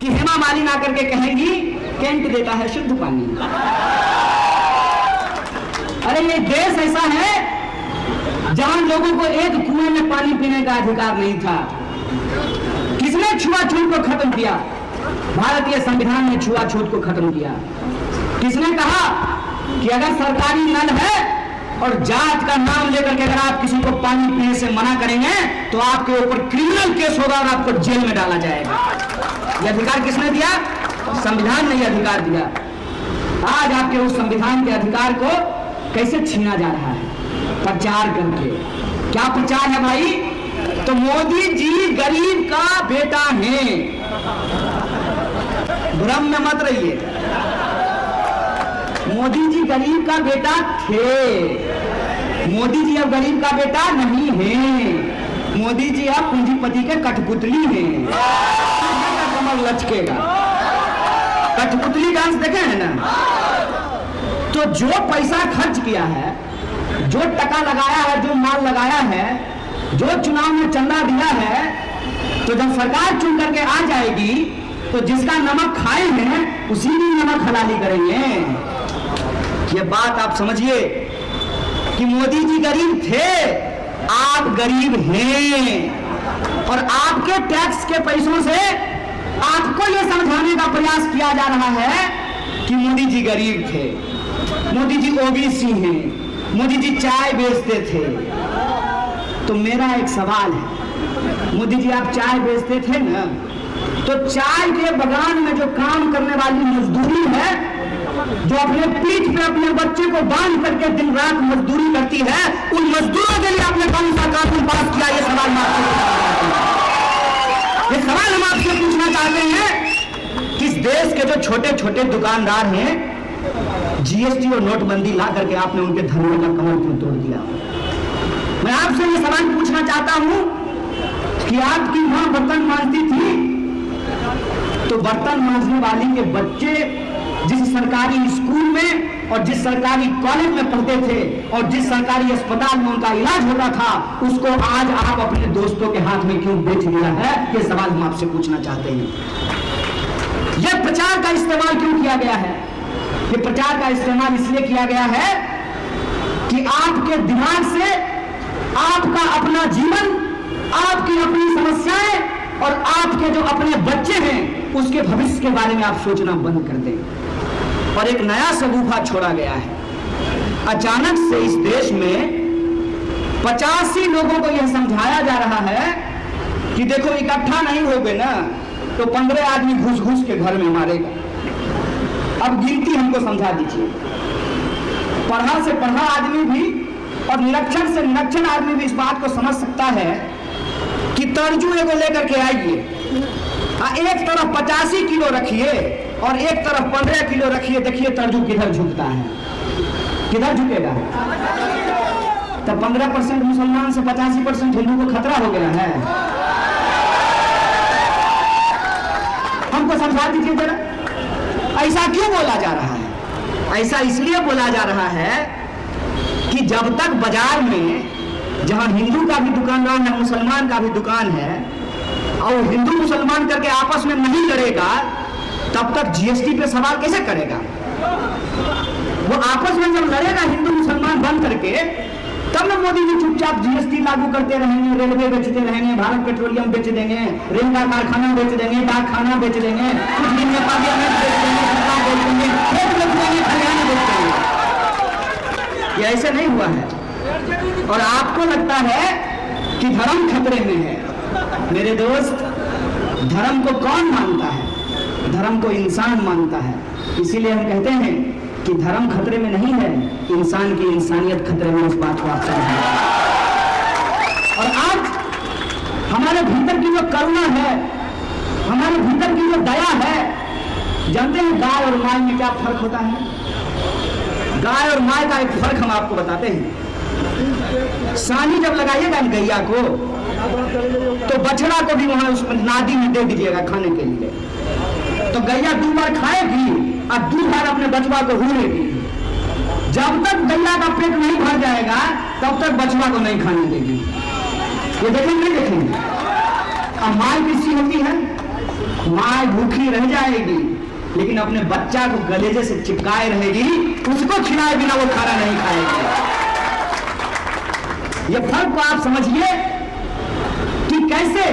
कि हेमा मालिनी आकर के कहेंगी कैंट देता है शुद्ध पानी। अरे ये देश ऐसा है जहां लोगों को एक कुएं में पानी पीने का अधिकार नहीं था। किसने छुआछूत को खत्म किया? भारतीय संविधान ने छुआछूत को खत्म किया। किसने कहा कि अगर सरकारी नल है और जात का नाम लेकर के अगर आप किसी को पानी पीने से मना करेंगे तो आपके ऊपर क्रिमिनल केस होगा और आपको जेल में डाला जाएगा। यह अधिकार किसने दिया? संविधान ने यह अधिकार दिया। आज आपके उस संविधान के अधिकार को कैसे छीना जा रहा है? प्रचार करके। क्या प्रचार है भाई? तो मोदी जी गरीब का बेटा है। भ्रम में मत रहिए। मोदी जी गरीब का बेटा थे। मोदी जी अब गरीब का बेटा नहीं है। मोदी जी अब पूंजीपति के कठपुतली हैं। कमर लचकेगा। कठपुतली डांस देखे हैं ना? तो जो पैसा खर्च किया है, जो टका लगाया है, जो माल लगाया है, जो चुनाव में चंदा दिया है, तो जब सरकार चुन करके आ जाएगी तो जिसका नमक खाए हैं उसी की नमक हलाली करेंगे। ये बात आप समझिए कि मोदी जी गरीब थे, आप गरीब हैं और आपके टैक्स के पैसों से आपको यह समझाने का प्रयास किया जा रहा है कि मोदी जी गरीब थे, मोदी जी ओबीसी हैं, मोदी जी चाय बेचते थे। तो मेरा एक सवाल है, मोदी जी आप चाय बेचते थे ना, तो चाय के बागान में जो काम करने वाली मजदूरी है, जो अपने पीठ पे अपने बच्चे को बांध करके दिन रात मजदूरी करती है, उन मजदूरों के लिए आपने कौन सा कानून पास किया? ये सवाल हम आपसे पूछना चाहते हैं कि इस देश के जो छोटे छोटे दुकानदार हैं, जीएसटी और नोटबंदी ला करके आपने उनके धर्म का कमर क्यों तोड़ दिया? मैं आपसे ये सवाल पूछना चाहता हूं कि आपकी मां बर्तन मांजती थी, तो बर्तन मांजने वाली के बच्चे जिस सरकारी स्कूल में और जिस सरकारी कॉलेज में पढ़ते थे और जिस सरकारी अस्पताल में उनका इलाज होता था, उसको आज आप अपने दोस्तों के हाथ में क्यों बेच दिया है? ये सवाल हम आपसे पूछना चाहते हैं। यह प्रचार का इस्तेमाल क्यों किया गया है? ये प्रचार का इस्तेमाल इसलिए किया गया है कि आपके दिमाग से आपका अपना जीवन, आपकी अपनी समस्याएं और आपके जो अपने बच्चे हैं उसके भविष्य के बारे में आप सोचना बंद कर दें। और एक नया सगुफा छोड़ा गया है। अचानक से इस देश में 85 लोगों को यह समझाया जा रहा है कि देखो इकट्ठा नहीं होगे ना तो 15 आदमी घुस घुस के घर में मारेगा। अब गिनती हमको समझा दीजिए। पढ़ा से पढ़ा आदमी भी और निरक्षर से निरक्षर आदमी भी इस बात को समझ सकता है कि तर्जू एगो लेकर के आइए, एक तरफ 85 किलो रखिए और एक तरफ 15 किलो रखिए, देखिए तर्जू किधर झुकता है, किधर झुकेगा? तो 15% मुसलमान से 85% हिंदू को खतरा हो गया है। हमको समझा दीजिए जरा, ऐसा क्यों बोला जा रहा है? ऐसा इसलिए बोला जा रहा है कि जब तक बाजार में जहां हिंदू का भी दुकानदार है, मुसलमान का भी दुकान है, और हिंदू मुसलमान करके आपस में नहीं लड़ेगा, तब तक जीएसटी पे सवाल कैसे करेगा? वो आपस में जब लड़ेगा हिंदू मुसलमान बन करके, तब ना मोदी जी चुपचाप जीएसटी लागू करते रहेंगे, रेलवे बेचते रहेंगे, भारत पेट्रोलियम बेच देंगे, रेल का कारखाना बेच देंगे, डाकखाना बेच देंगे, कुछ दिन में पार्लियामेंट बेच देंगे, सरकार बेच देंगे, खेत बेच देंगे, खलिहान बेच देंगे। ये ऐसे नहीं हुआ है। और आपको लगता है कि धर्म खतरे में है। मेरे दोस्त, धर्म को कौन मानता है? धर्म को इंसान मानता है। इसीलिए हम कहते हैं कि धर्म खतरे में नहीं है, इंसान की इंसानियत खतरे में। इस बात को आप समझें। और आज हमारे भीतर की जो करुणा है, हमारे भीतर की जो दया है, जानते हैं गाय और माय में क्या फर्क होता है? गाय और माय का एक फर्क हम आपको बताते हैं। सानी जब लगाइएगा गैया को, तो बछड़ा को भी वहां उस नादी में दे दीजिएगा खाने के लिए, तो गैया 2 बार खाएगी और 2 बार अपने बछड़ा को हुएगी। जब तक गैया का पेट नहीं भर जाएगा तब तक बछड़ा को नहीं खाने देगी। ये देखेंगे नहीं देखेंगे? अब माय किसकी होती है? माँ भूखी रह जाएगी लेकिन अपने बच्चा को गलेजे से चिपकाए रहेगी, उसको खिलाए बिना वो खाना नहीं खाएगी। ये फर्क को आप समझिए कि कैसे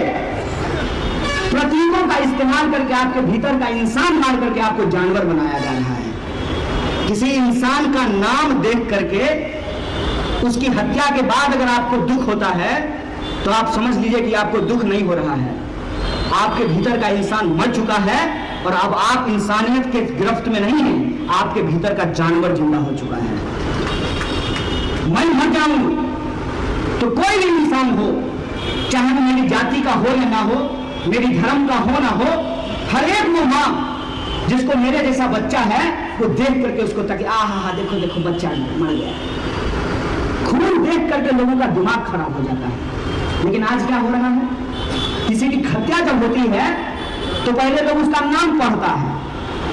प्रतीकों का इस्तेमाल करके आपके भीतर का इंसान मार करके आपको जानवर बनाया जा रहा है। किसी इंसान का नाम देख करके उसकी हत्या के बाद अगर आपको दुख होता है तो आप समझ लीजिए कि आपको दुख नहीं हो रहा है, आपके भीतर का इंसान मर चुका है और अब आप इंसानियत के गिरफ्त में नहीं हैं, आपके भीतर का जानवर जिंदा हो चुका है। मैं मर जाऊं तो कोई भी इंसान हो, चाहे वो मेरी जाति का हो या ना हो, मेरी धर्म का हो ना हो, हर एक वो मां जिसको मेरे जैसा बच्चा है वो देख करके उसको तक आहा देखो देखो बच्चा मर गया। खून देख करके लोगों का दिमाग खराब हो जाता है। लेकिन आज क्या हो रहा है, किसी की हत्या जब होती है तो पहले लोग उसका नाम पढ़ता है,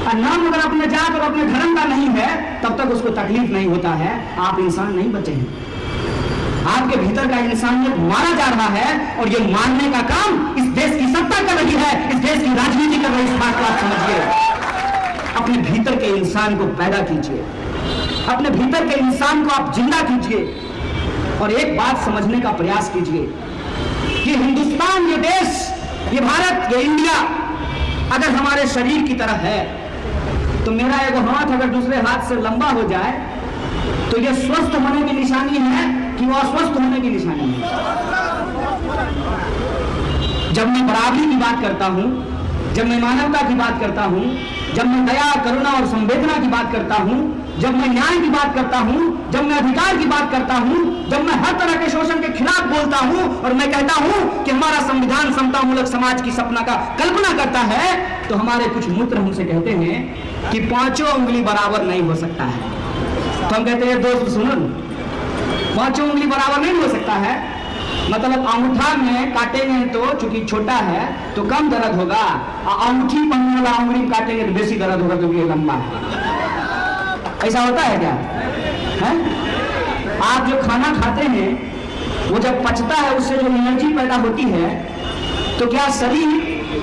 और नाम अगर अपने जात और अपने धर्म का नहीं है तब तक उसको तकलीफ नहीं होता है। आप इंसान नहीं बचे हैं, आपके भीतर का इंसानियत मारा जा रहा है और ये मारने का काम इस देश की सत्ता कर रही है, इस देश की राजनीति कर रही है। इस बात को आप समझिए। अपने भीतर के इंसान को पैदा कीजिए, अपने भीतर के इंसान को आप जिंदा कीजिए और एक बात समझने का प्रयास कीजिए कि हिंदुस्तान, ये देश, ये भारत, ये इंडिया अगर हमारे शरीर की तरह है तो मेरा एक हाथ अगर दूसरे हाथ से लंबा हो जाए तो ये स्वस्थ होने की निशानी है कि वो अस्वस्थ होने की निशानी है। जब मैं बराबरी की बात करता हूं, जब मैं मानवता की बात करता हूं, जब मैं दया, करुणा और संवेदना की बात करता हूं, जब मैं न्याय की बात करता हूं, जब मैं अधिकार की बात करता हूं, जब मैं हर तरह के शोषण के खिलाफ बोलता हूं और मैं कहता हूं कि हमारा संविधान समतामूलक समाज की सपना का कल्पना करता है, तो हमारे कुछ मित्र हमसे कहते हैं कि पांचों उंगली बराबर नहीं हो सकता है। तो हम कहते हैं दोस्त सुनो, पांचों उंगली बराबर नहीं हो सकता है, मतलब अंगूठा में काटेंगे तो चूंकि छोटा है तो कम दर्द होगा, और अंगूठी पहनने वाला अंगुली काटेंगे तो बेसी दर्द होगा क्योंकि ये लंबा है। ऐसा होता है क्या है? आप जो खाना खाते हैं वो जब पचता है उससे जो एनर्जी पैदा होती है, तो क्या शरीर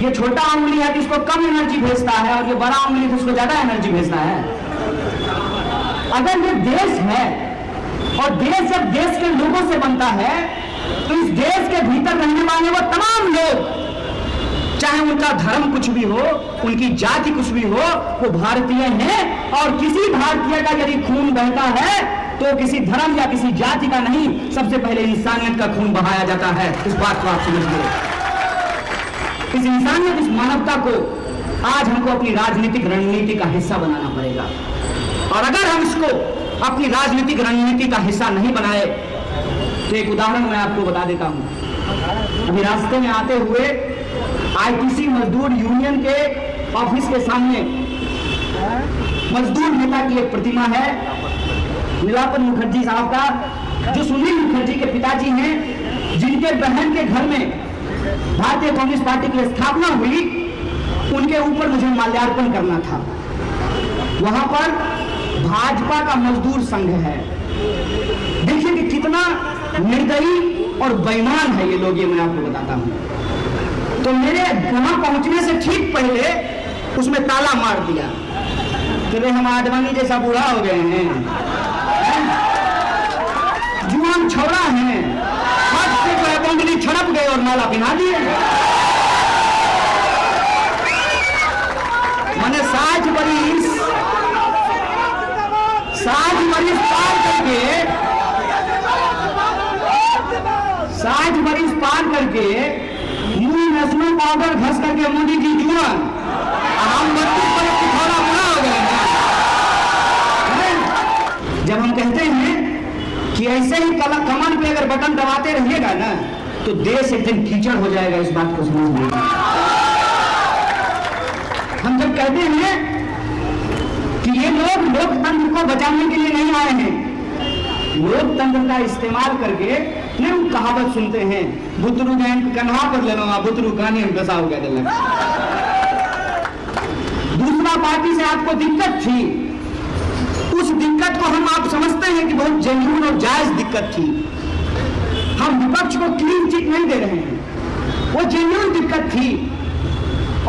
ये छोटा उंगली है जिसको कम एनर्जी भेजता है और ये बड़ा उंगली तो उसको ज्यादा एनर्जी भेजता है? अगर ये देश है और देश जब देश के लोगों से बनता है तो इस देश के भीतर रहने वाले वो तमाम लोग, चाहे उनका धर्म कुछ भी हो, उनकी जाति कुछ भी हो, वो भारतीय हैं। और किसी भारतीय का यदि खून बहता है तो किसी धर्म या किसी जाति का नहीं, सबसे पहले इंसानियत का खून बहाया जाता है। इस बात को आप समझिए। इस इंसानियत, इस मानवता को आज हमको अपनी राजनीतिक रणनीति का हिस्सा बनाना पड़ेगा। और अगर हम इसको अपनी राजनीतिक रणनीति का हिस्सा नहीं बनाए तो एक उदाहरण मैं आपको बता देता हूं। अभी रास्ते में आते हुए आईटीसी मजदूर यूनियन के ऑफिस के सामने मजदूर नेता की एक प्रतिमा है, नीलापन मुखर्जी साहब का, जो सुनील मुखर्जी के पिताजी हैं, जिनके बहन के घर में भारतीय कम्युनिस्ट पार्टी की स्थापना हुई, उनके ऊपर मुझे माल्यार्पण करना था। वहां पर भाजपा का मजदूर संघ है। देखिए कि कितना निर्दयी और बेईमान है ये लोग, ये मैं आपको बताता हूं। तो मेरे वहां पहुंचने से ठीक पहले उसमें ताला मार दिया कि हम आडवाणी जैसा बूढ़ा हो गए हैं, जुआन छोड़ा है, हाथ से जो है बंगली छड़प गए और माला पिना दिए। मैंने 60 बरिस पार करके मुंह नेशनल पाउडर घस करके मोदी जी जुआन, हम 32 बरस की थोड़ा बुरा हो गए हैं। जब हम कहते हैं कि ऐसे ही कमर पे अगर बटन दबाते रहिएगा ना तो देश एक दिन कीचड़ हो जाएगा, इस बात को समझ लीजिए। हम जब कहते हैं कि ये लोग लोकतंत्र को बचाने के लिए नहीं आए हैं, लोकतंत्र का इस्तेमाल करके नहीं, कहावत सुनते हैं, बुतरू गैन कन्हा पर ले लो, बुतरू गाने में दशा हो गया दिल। दूसरा पार्टी से आपको दिक्कत थी, उस दिक्कत को हम आप समझते हैं कि बहुत जेन्युइन और जायज दिक्कत थी। हम विपक्ष को क्लीन चिट नहीं दे रहे हैं, वो जेन्युइन दिक्कत थी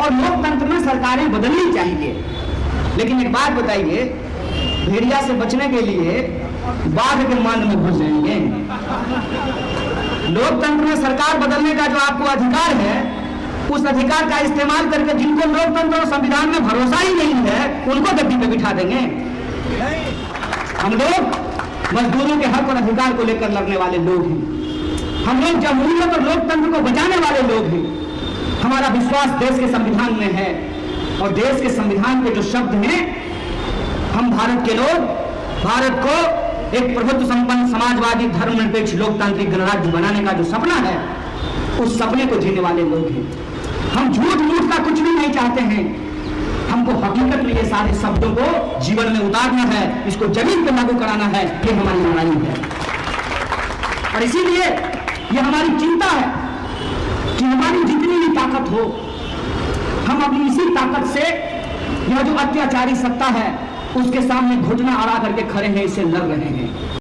और लोकतंत्र में सरकारें बदलनी चाहिए। लेकिन एक बात बताइए, भेड़िया से बचने के लिए बाघ के मान में घुस जाएंगे। लोकतंत्र में सरकार बदलने का जो आपको अधिकार है, उस अधिकार का इस्तेमाल करके जिनको लोकतंत्र और संविधान में भरोसा ही नहीं है, उनको गद्दी पे बिठा देंगे। हम लोग मजदूरों के हक और अधिकार को लेकर लड़ने वाले लोग हैं। हम लोग जमहूरियत और लोकतंत्र को बचाने वाले लोग हैं। हमारा विश्वास देश के संविधान में है, और देश के संविधान के जो शब्द हैं, हम भारत के लोग भारत को एक प्रभुत्व संपन्न समाजवादी धर्मनिरपेक्ष लोकतांत्रिक गणराज्य बनाने का जो सपना है, उस सपने को जीने वाले लोग हैं। हम झूठ मूठ का कुछ भी नहीं चाहते हैं। हमको हकीकत में ये सारे शब्दों को जीवन में उतारना है, इसको जमीन पर लागू कराना है। ये हमारी लड़ाई है, और इसीलिए ये हमारी चिंता है कि हमारी जितनी भी ताकत हो, हम अपनी इसी ताकत से यह जो अत्याचारी सत्ता है, उसके सामने घुटना अड़ा करके खड़े हैं, इससे लड़ रहे हैं।